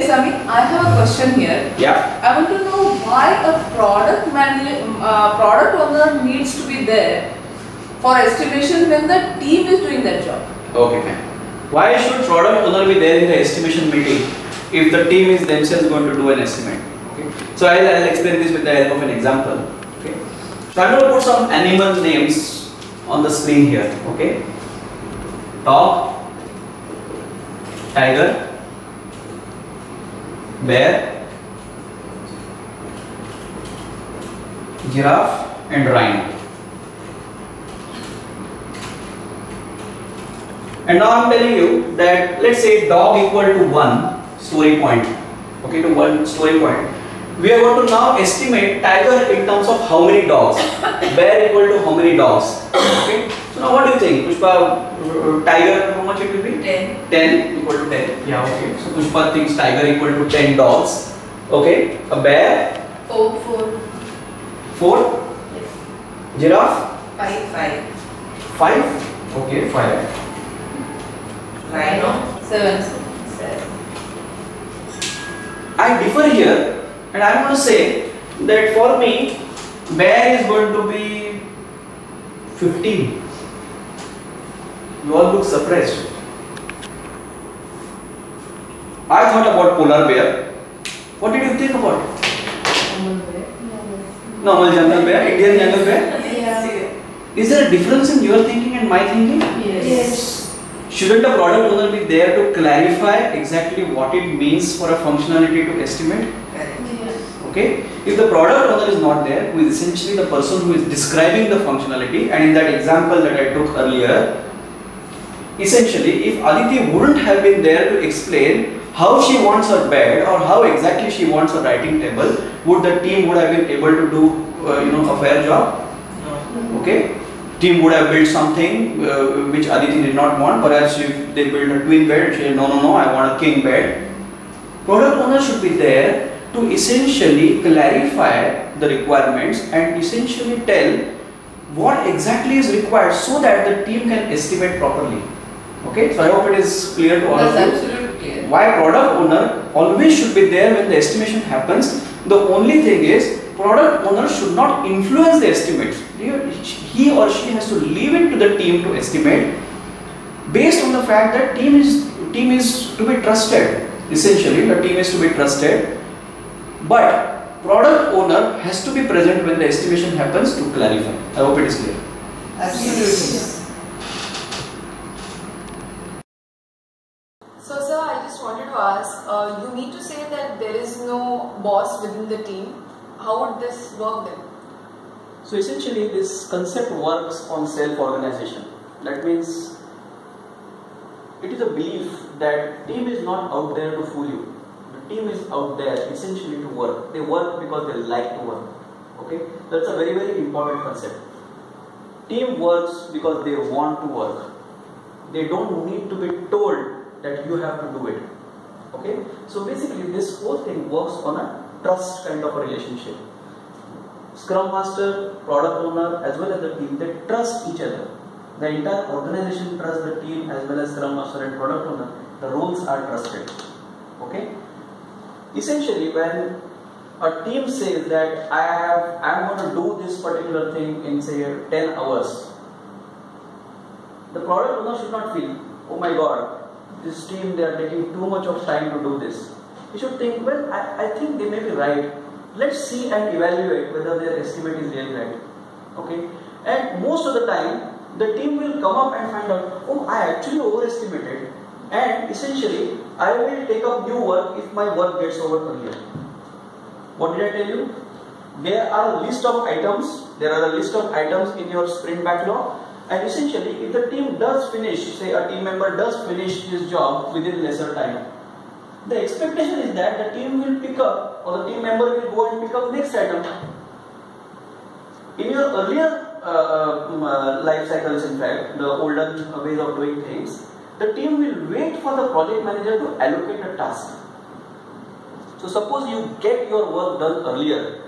Hey Sami, I have a question here. Yeah. I want to know why a product owner needs to be there for estimation when the team is doing that job. Okay, fine. Why should product owner be there in the estimation meeting if the team is themselves going to do an estimate? Okay. So I'll explain this with the help of an example. Okay. So I'm going to put some animal names on the screen here. Okay. Dog, tiger, bear, giraffe, and rhino. And now I'm telling you that let's say dog equal to 1 story point. Okay, to 1 story point. We are going to now estimate tiger in terms of how many dogs. Bear equal to how many dogs. Okay. So now what do you think? Pushpa, tiger, how much it will be? 10. 10 equal to 10. Yeah, okay. So Pushpa thinks tiger equal to 10 dogs. Okay. A bear? 4. 4? Yes. Giraffe? 5. 5? Okay, 5. Rhino? 7. I differ here and I am going to say that for me bear is going to be 15. You all look surprised. I thought about polar bear. What did you think about it? Normal jungle bear, Indian jungle bear? Yeah. Is there a difference in your thinking and my thinking? Yes. Shouldn't the product owner be there to clarify exactly what it means for a functionality to estimate? Yes. Okay. If the product owner is not there, who is essentially the person who is describing the functionality, and in that example that I took earlier, essentially if Aditi wouldn't have been there to explain how she wants her bed or how exactly she wants her writing table, would the team would have been able to do a fair job? No. Okay. Team would have built something which Aditi did not want. Perhaps if they built a twin bed, she said, no, I want a king bed. Product owner should be there to essentially clarify the requirements and essentially tell what exactly is required so that the team can estimate properly. Okay, so I hope it is clear to all of you. That's absolutely clear. Why product owner always should be there when the estimation happens. The only thing is product owner should not influence the estimates. He or she has to leave it to the team to estimate based on the fact that team is to be trusted. Essentially, the team is to be trusted, but product owner has to be present when the estimation happens to clarify. I hope it is clear. Absolutely. So sir, I just wanted to ask, you need to say that there is no boss within the team. How would this work then? So essentially this concept works on self-organization. That means it is a belief that team is not out there to fool you. The team is out there essentially to work. They work because they like to work. Okay? That's a very, very important concept. Team works because they want to work. They don't need to be told that you have to do it. Okay? So basically this whole thing works on a trust kind of a relationship. Scrum Master, product owner as well as the team, they trust each other. The entire organization trusts the team as well as Scrum Master and product owner. The roles are trusted. Okay? Essentially when a team says that I'm going to do this particular thing in say 10 hours, the product owner should not feel, oh my god, this team they are taking too much of time to do this. He should think, well, I think they may be right. Let's see and evaluate whether their estimate is really right. Okay? And most of the time, the team will come up and find out, oh, I actually overestimated, and essentially, I will take up new work if my work gets over earlier. What did I tell you? There are a list of items in your sprint backlog, and essentially, if the team does finish, say a team member does finish his job within lesser time, the expectation is that the team will pick up, or the team member will go and pick up next item. In your earlier life cycles, in fact, the older ways of doing things, the team will wait for the project manager to allocate a task. So suppose you get your work done earlier,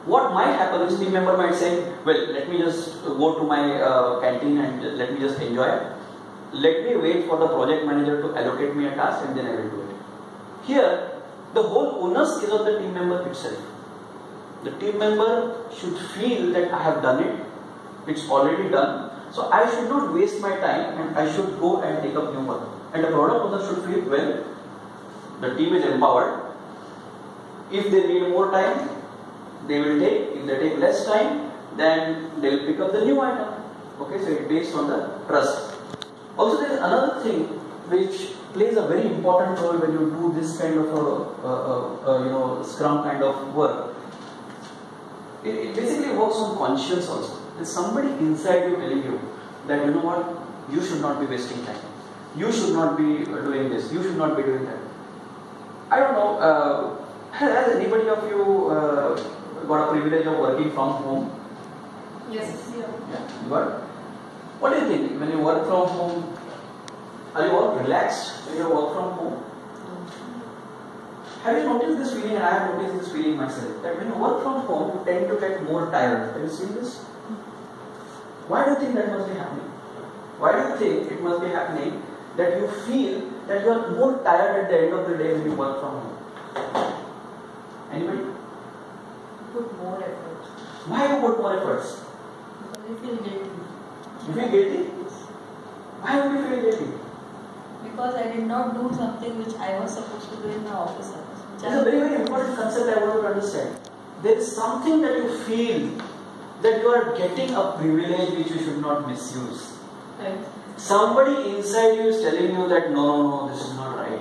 what might happen is team member might say, well, let me just go to my canteen and let me just enjoy it. Let me wait for the project manager to allocate me a task and then I will do it. Here, The whole onus is on the team member itself. The team member should feel that I have done it, it's already done, so I should not waste my time and I should go and take up new work. And the product owner should feel, well, the team is empowered. If they need more time, they will take. If they take less time, then they will pick up the new item. Okay, so it's based on the trust. Also, there is another thing which plays a very important role when you do this kind of a Scrum kind of work. It basically works on conscience also. There's somebody inside you telling you that, you know what, you should not be wasting time. You should not be doing this. You should not be doing that. I don't know, has anybody of you got a privilege of working from home? Yes. Yeah, you got? What do you think? When you work from home, are you all relaxed when you work from home? Have you noticed this feeling, and I have noticed this feeling myself, that when you work from home, you tend to get more tired. Have you seen this? Why do you think that must be happening? Why do you think it must be happening that you feel that you are more tired at the end of the day when you work from home? Anybody? Put more effort. Why you put more efforts? Because you feel guilty. You feel guilty? Why would you feel guilty? Because I did not do something which I was supposed to do in my office hours. It's a very, very important concept I want you to understand. There is something that you feel that you are getting a privilege which you should not misuse. Right. Somebody inside you is telling you that no, this is not right.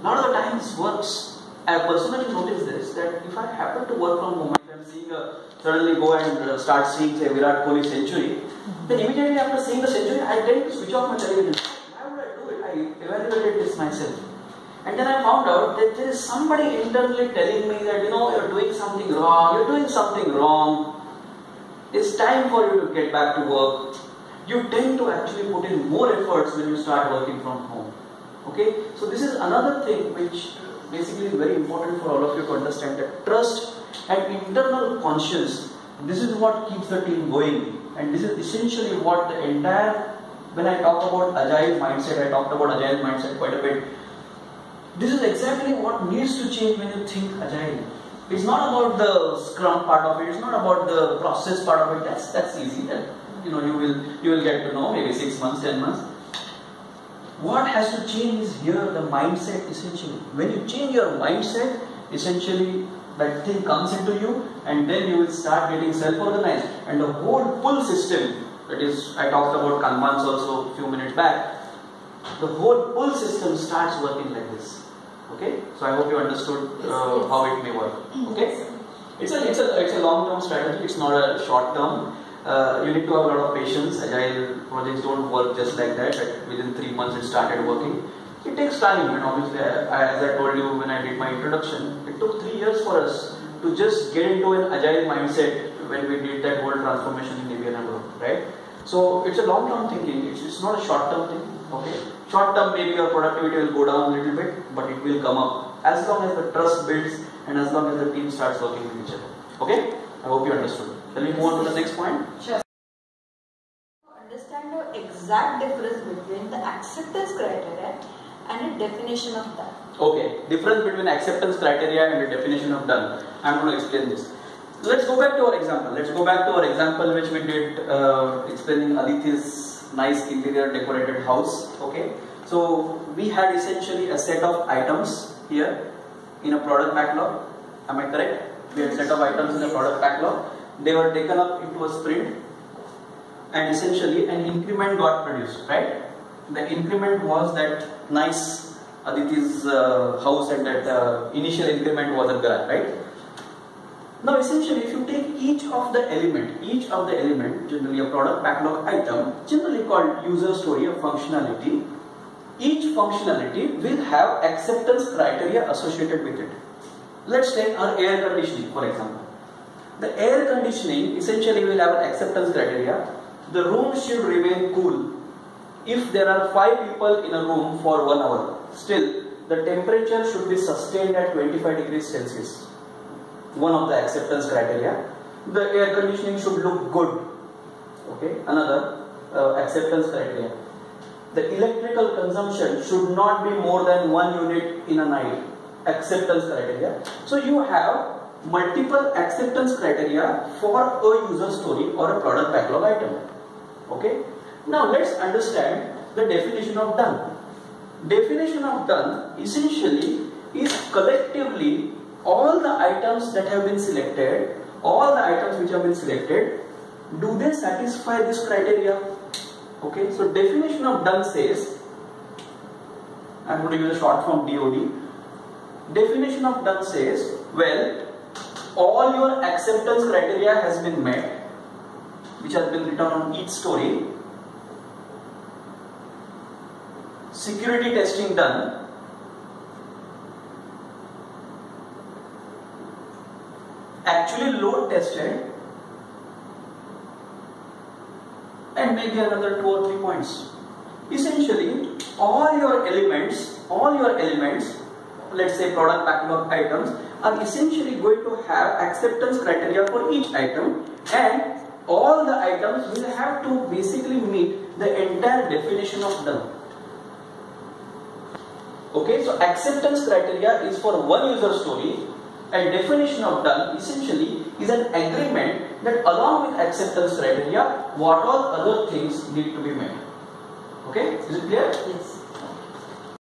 A lot of the time this works. I personally noticed this, that if I happen to work from home, if I am seeing suddenly go and start seeing, say, Virat Kohli century, then immediately after seeing the century, I tend to switch off my television. Why would I do it? I evaluated this myself. And then I found out that there is somebody internally telling me that, you're doing something wrong, it's time for you to get back to work. You tend to actually put in more efforts when you start working from home. Okay? So this is another thing which basically is very important for all of you to understand, that trust and internal conscience, this is what keeps the team going. And this is essentially what the entire, when I talk about Agile mindset, I talked about Agile mindset quite a bit. This is exactly what needs to change when you think Agile. It's not about the Scrum part of it, it's not about the process part of it, that's easy. That, you will get to know maybe 6 months, 10 months. What has to change is here the mindset essentially. When you change your mindset, essentially that thing comes into you, and then you will start getting self-organized. And the whole pull system, that is, I talked about Kanbans also a few minutes back, the whole pull system starts working like this. Okay? So I hope you understood how it may work. Okay? It's a long-term strategy, it's not a short-term. You need to have a lot of patience. Agile projects don't work just like that. Within 3 months it started working. It takes time, and obviously, as I told you when I did my introduction, it took 3 years for us to just get into an agile mindset when we did that whole transformation in ABN group, right? So it's a long-term thinking. It's not a short-term thing. Okay, short-term maybe your productivity will go down a little bit, but it will come up as long as the trust builds and as long as the team starts working with each other. Okay, I hope you understood. Shall we move on to the next point? Sure. Understand the exact difference between the acceptance criteria and the definition of that. Okay, difference between acceptance criteria and the definition of done. I'm going to explain this. Let's go back to our example. Which we did explaining Aditi's nice interior decorated house. Okay, so we had essentially a set of items here in a product backlog. Am I correct? We had a set of items in the product backlog. They were taken up into a sprint, and essentially an increment got produced, right? The increment was that nice Aditi's house, and that initial increment was a garage, right? Now essentially if you take each of the element, generally a product backlog item, generally called user story or functionality, each functionality will have acceptance criteria associated with it. Let's take our air conditioning for example. The air conditioning essentially will have an acceptance criteria. The room should remain cool. If there are 5 people in a room for 1 hour, still the temperature should be sustained at 25 degrees Celsius. One of the acceptance criteria. The air conditioning should look good. Okay, another acceptance criteria. The electrical consumption should not be more than 1 unit in a night. acceptance criteria. So you have multiple acceptance criteria for a user story or a product backlog item. Okay. Now let's understand the definition of done. Definition of done essentially is collectively all the items that have been selected, all the items which have been selected, do they satisfy this criteria? Okay, so definition of done says, I am going to use a short form DOD. Definition of done says, well, all your acceptance criteria has been met, which has been written on each story. Security testing done. Actually load tested, and maybe another 2 or 3 points. Essentially, all your elements, let's say product backlog items, are essentially going to have acceptance criteria for each item, and all the items will have to basically meet the entire definition of done. Okay, so acceptance criteria is for one user story, and definition of done essentially is an agreement that along with acceptance criteria, what all other things need to be met. Okay, is it clear? Yes.